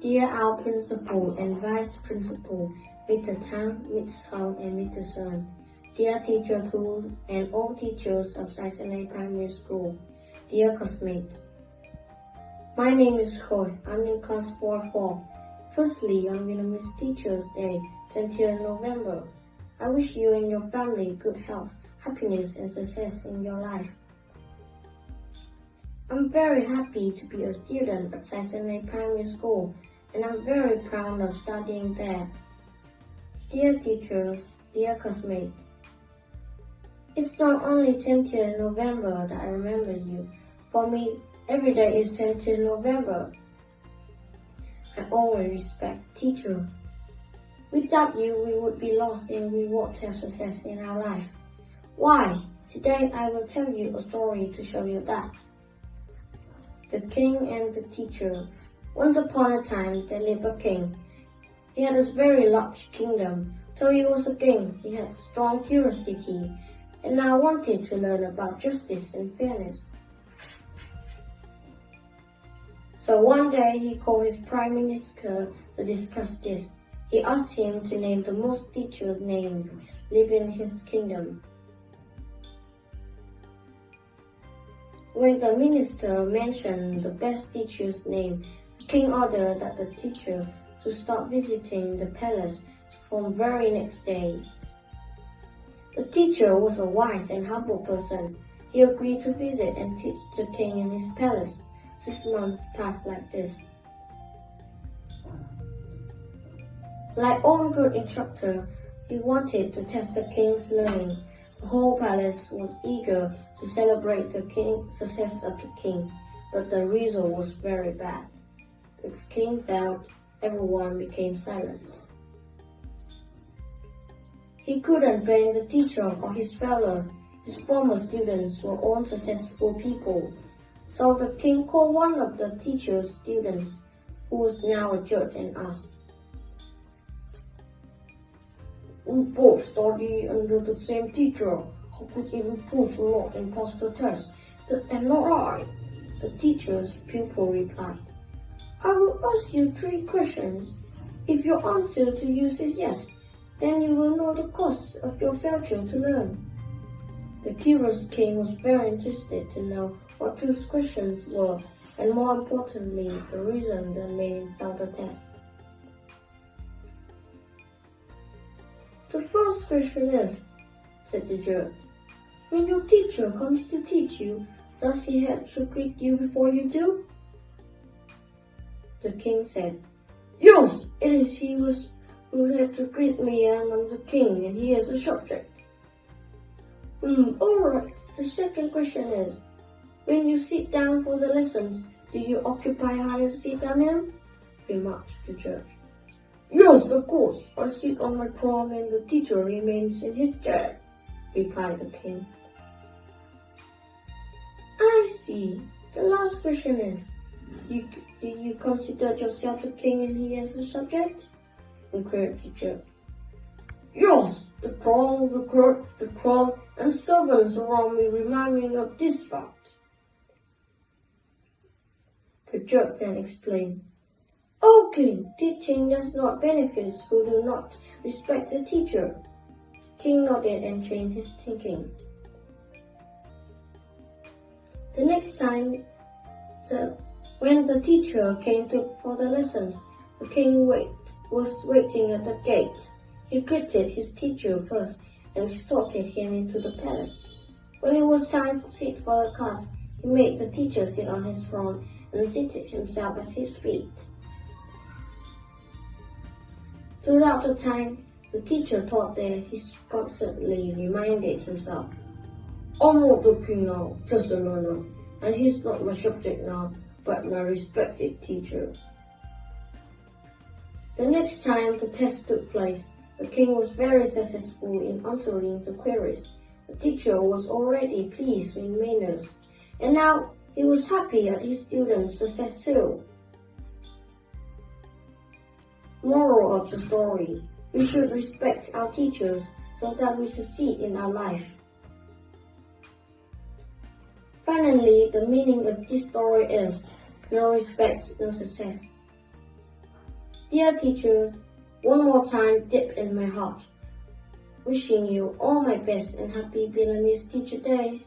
Dear our Principal and Vice Principal, Mr. Tang, Ms. Hong, and Mr. Sun. Dear Teacher Tu and all teachers of Saisanay Primary School. Dear classmates. My name is Khoi. I'm in class 4-4. Firstly, on Vietnamese Teachers' Day, 20th November, I wish you and your family good health, happiness, and success in your life. I'm very happy to be a student at Saisanay Primary School, and I'm very proud of studying there. Dear teachers, dear classmates, it's not only 20th November that I remember you. For me, every day is 20th November. I always respect teacher. Without you, we would be lost and we won't have success in our life. Why? Today I will tell you a story to show you that. The King and the Teacher. Once upon a time, there lived a king. He had this very large kingdom. Though he was a king, he had strong curiosity and now wanted to learn about justice and fairness. So one day he called his prime minister to discuss this. He asked him to name the most teacher named living in his kingdom. When the minister mentioned the best teacher's name, the king ordered that the teacher to start visiting the palace from very next day. The teacher was a wise and humble person. He agreed to visit and teach the king in his palace. 6 months passed like this. Like all good instructor, he wanted to test the king's learning. The whole palace was eager to celebrate the success of the king, but the result was very bad. The king failed, everyone became silent. He couldn't blame the teacher for his failure. His former students were all successful people. So the king called one of the teacher's students, who was now a judge, and asked, "We both study under the same teacher. How could you improve a lot and pass the test? And not I?" The teacher's pupil replied, "I will ask you 3 questions. If your answer to use is yes, then you will know the cost of your failure to learn." The curious king was very interested to know what those questions were, and more importantly, the reason that made him fail the test. "The first question is," said the judge, "when your teacher comes to teach you, does he have to greet you before you do?" The king said, "Yes, it is he who had to greet me, and I'm the king, and he is a subject." Alright, the second question is, when you sit down for the lessons, do you occupy higher seat than him?" remarked the judge. "Yes, of course. I sit on my throne and the teacher remains in his chair," replied the king. "I see. The last question is, do you consider yourself the king and he as a subject?" inquired the judge. "Yes, the throne, the court, the crown, and servants around me remind me of this fact." The judge then explained, "O king, teaching does not benefit who do not respect the teacher." King nodded and changed his thinking. The next time, when the teacher came for the lessons, the king was waiting at the gates. He greeted his teacher first and escorted him into the palace. When it was time to sit for the class, he made the teacher sit on his throne and seated himself at his feet. Throughout the time, the teacher taught there, he constantly reminded himself, "I'm not the king now, just a learner, and he's not my subject now, but my respected teacher." The next time the test took place, the king was very successful in answering the queries. The teacher was already pleased with manners, and now he was happy at his students' success too. Moral of the story: we should respect our teachers so that we succeed in our life. Finally, the meaning of this story is, no respect, no success. Dear teachers, one more time dip in my heart. Wishing you all my best and happy Vietnamese Teacher Day.